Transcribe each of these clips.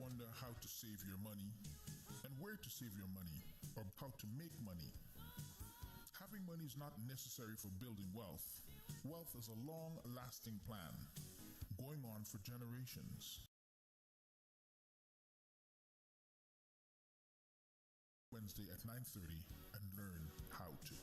wonder how to save your money and where to save your money or how to make money? Having money is not necessary for building wealth. Wealth is a long lasting plan going on for generations. Wednesday at 9:30 and learn how to.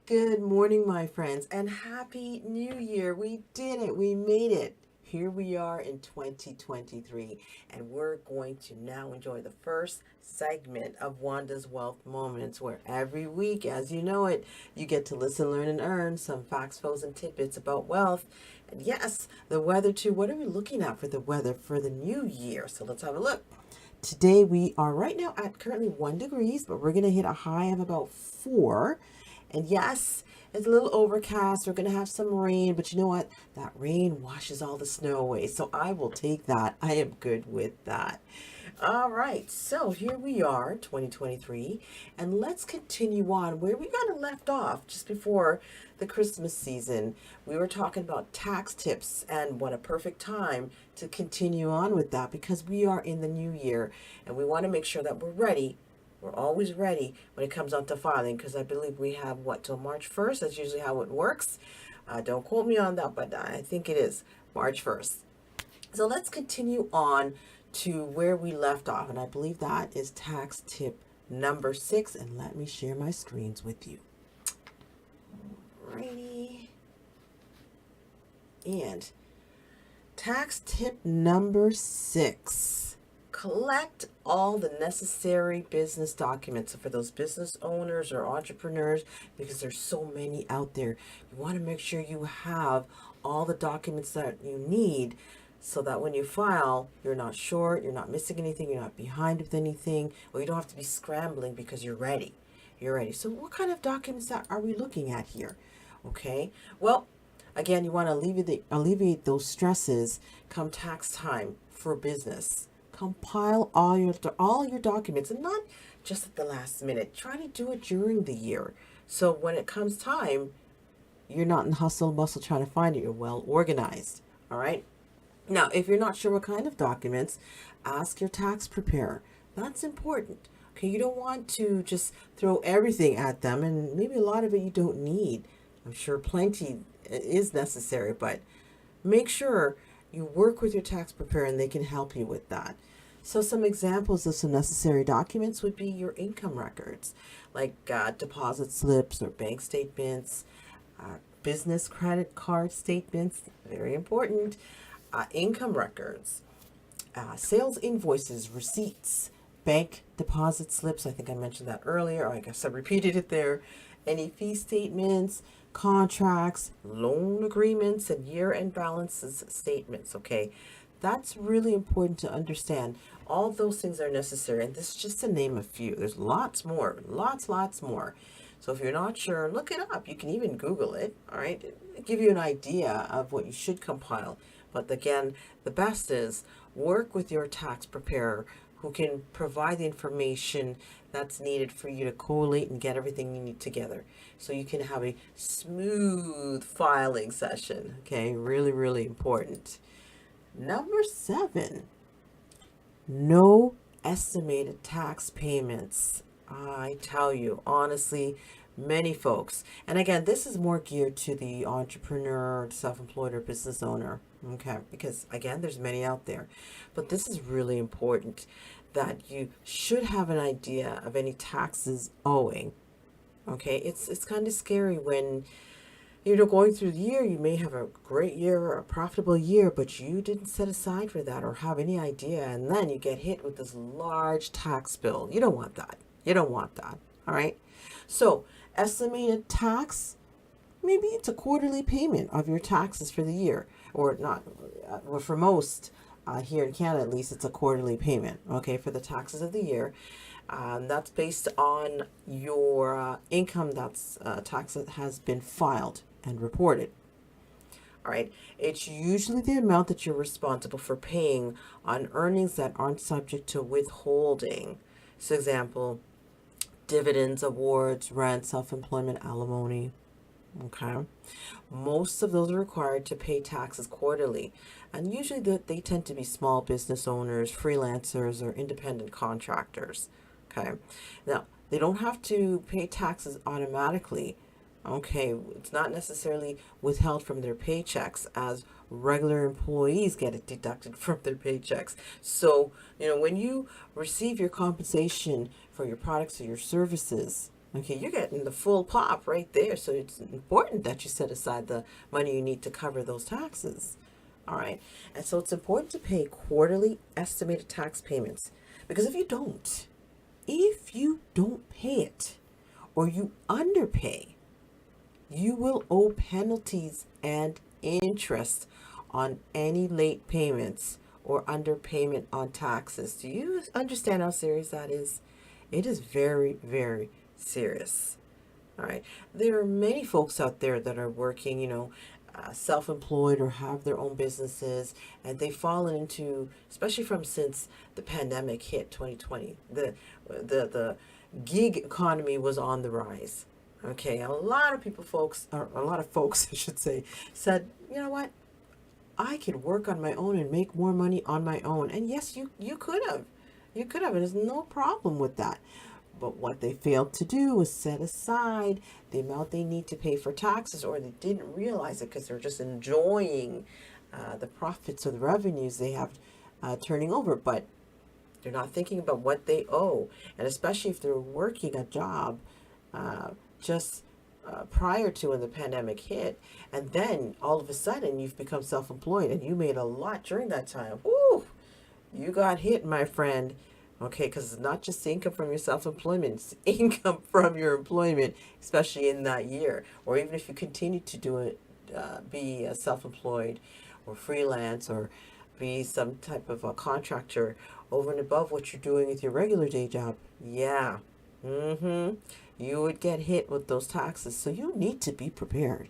Good morning, my friends, and Happy New Year. We did it. We made it. Here we are in 2023, and we're going to now enjoy the first segment of Wanda's Wealth Moments, where every week, as you know it, you get to listen, learn, and earn some facts, flows, and tidbits about wealth. And yes, the weather too. What are we looking at for the weather for the new year? So let's have a look. Today we are right now at currently 1 degrees, but we're going to hit a high of about 4. And yes, it's a little overcast. We're going to have some rain, but you know what? That rain washes all the snow away. So I will take that. I am good with that. All right. So here we are, 2023. And let's continue on where we got left off just before the Christmas season. We were talking about tax tips, and what a perfect time to continue on with that, because we are in the new year and we want to make sure that we're ready. We're always ready when it comes on to filing, because I believe we have, till March 1st? That's usually how it works. Don't quote me on that, but I think it is March 1st. So let's continue on to where we left off, and I believe that is tax tip number 6. And let me share my screens with you. Alrighty. And tax tip number 6. Collect all the necessary business documents. So for those business owners or entrepreneurs, because there's so many out there, you want to make sure you have all the documents that you need, so that when you file, you're not short, you're not missing anything, you're not behind with anything, or you don't have to be scrambling because you're ready. You're ready. So what kind of documents are we looking at here? Okay. Well, again, you want to alleviate those stresses come tax time for business. Compile all your documents, and not just at the last minute. Try to do it during the year, so when it comes time, you're not in hustle and bustle trying to find it. You're well organized. All right. Now, if you're not sure what kind of documents, ask your tax preparer. That's important. Okay, you don't want to just throw everything at them, and maybe a lot of it you don't need. I'm sure plenty is necessary, but make sure you work with your tax preparer and they can help you with that. So some examples of some necessary documents would be your income records, like deposit slips or bank statements, business credit card statements, very important, income records, sales invoices, receipts, bank deposit slips. I think I mentioned that earlier, or I guess I repeated it there. Any fee statements, contracts, loan agreements, and year-end balances statements. Okay, that's really important to understand. All those things are necessary, and this is just to name a few. There's lots more, lots more. So if you're not sure, look it up. You can even Google it. All right, it'll give you an idea of what you should compile. But again, the best is work with your tax preparer, who can provide the information that's needed for you to collate and get everything you need together, so you can have a smooth filing session. Okay, really important. Number 7, no estimated tax payments. I tell you, honestly, many folks, and again, this is more geared to the entrepreneur, self-employed, or business owner. Okay, because again, there's many out there, but this is really important, that you should have an idea of any taxes owing. Okay, it's kind of scary when you're going through the year. You may have a great year or a profitable year, but you didn't set aside for that or have any idea, and then you get hit with this large tax bill. You don't want that. You don't want that. All right. So estimated tax, maybe it's a quarterly payment of your taxes for the year, or not. Well, for most here in Canada, at least, it's a quarterly payment. Okay, for the taxes of the year. That's based on your income that's tax that has been filed and reported. All right, it's usually the amount that you're responsible for paying on earnings that aren't subject to withholding. So, example, dividends, awards, rent, self-employment, alimony. Okay. Most of those are required to pay taxes quarterly, and usually they tend to be small business owners, freelancers, or independent contractors. Okay, now they don't have to pay taxes automatically. Okay, it's not necessarily withheld from their paychecks as regular employees get it deducted from their paychecks. So, when you receive your compensation for your products or your services, okay, you're getting the full pop right there. So it's important that you set aside the money you need to cover those taxes. All right. And so it's important to pay quarterly estimated tax payments because if you don't pay it or you underpay, you will owe penalties and interest on any late payments or underpayment on taxes. Do you understand how serious that is? It is very, very serious. All right. There are many folks out there that are working, self employed or have their own businesses, and they've fallen into, especially from since the pandemic hit 2020, the gig economy was on the rise. Okay. A lot of people, folks, or a lot of folks, I should say, said, you know what? I could work on my own and make more money on my own. And yes, you could have. You could have. And there's no problem with that. But what they failed to do was set aside the amount they need to pay for taxes, or they didn't realize it because they're just enjoying the profits or the revenues they have turning over. But they're not thinking about what they owe. And especially if they're working a job just prior to when the pandemic hit, and then all of a sudden you've become self employed and you made a lot during that time. Woo! You got hit, my friend. Okay, because it's not just income from your self employment, it's income from your employment, especially in that year. Or even if you continue to do it, be self employed or freelance or be some type of a contractor over and above what you're doing with your regular day job. Yeah. Mm-hmm. You would get hit with those taxes. So you need to be prepared.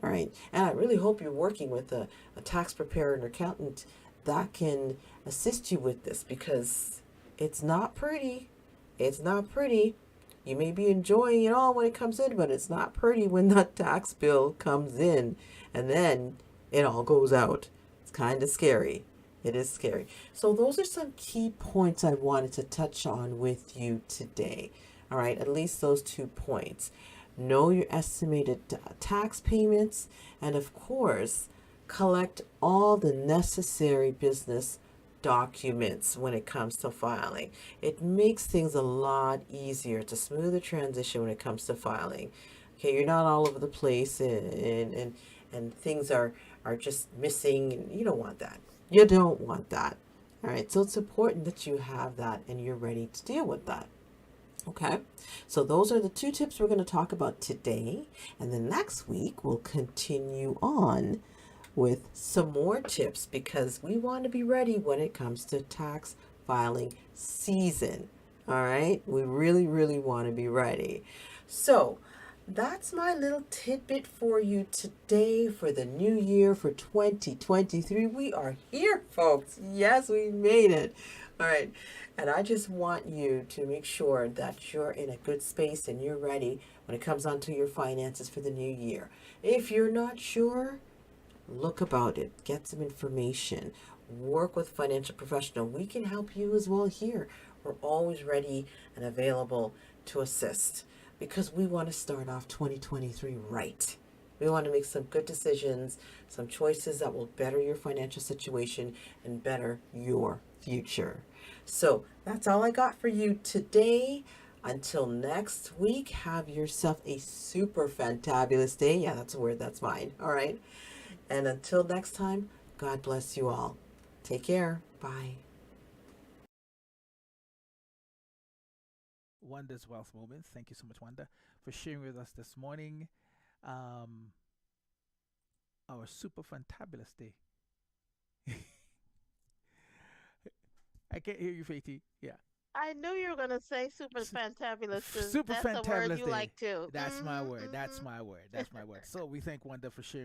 All right. And I really hope you're working with a tax preparer and accountant that can assist you with this because it's not pretty. It's not pretty. You may be enjoying it all when it comes in, but it's not pretty when that tax bill comes in and then it all goes out. It's kind of scary. It is scary. So, those are some key points I wanted to touch on with you today. All right, at least those 2 points. Know your estimated tax payments, and of course, collect all the necessary business documents when it comes to filing. It makes things a lot easier to smooth the transition when it comes to filing. Okay, you're not all over the place and things are just missing, and you don't want that. You don't want that. All right, so it's important that you have that and you're ready to deal with that. Okay, so those are the 2 tips we're going to talk about today. And then next week, we'll continue on with some more tips because we want to be ready when it comes to tax filing season. All right, we really, really want to be ready. So, that's my little tidbit for you today for the new year for 2023. We are here, folks. Yes, we made it. All right. And I just want you to make sure that you're in a good space and you're ready when it comes onto your finances for the new year. If you're not sure, look about it, get some information, work with a financial professional. We can help you as well here. We're always ready and available to assist because we want to start off 2023 right. We want to make some good decisions, some choices that will better your financial situation and better your future. So that's all I got for you today. Until next week, have yourself a super fantabulous day. Yeah, that's a word, that's mine. All right. And until next time, God bless you all. Take care. Bye. Wanda's Wealth Moments. Thank you so much, Wanda, for sharing with us this morning. Um, our super fantabulous day. I can't hear you, Faiti. Yeah. I knew you were going to say super S- fantabulous because Super that's a word fantabulous you day. like too. That's my word. That's my word. That's my word. So we thank Wanda for sharing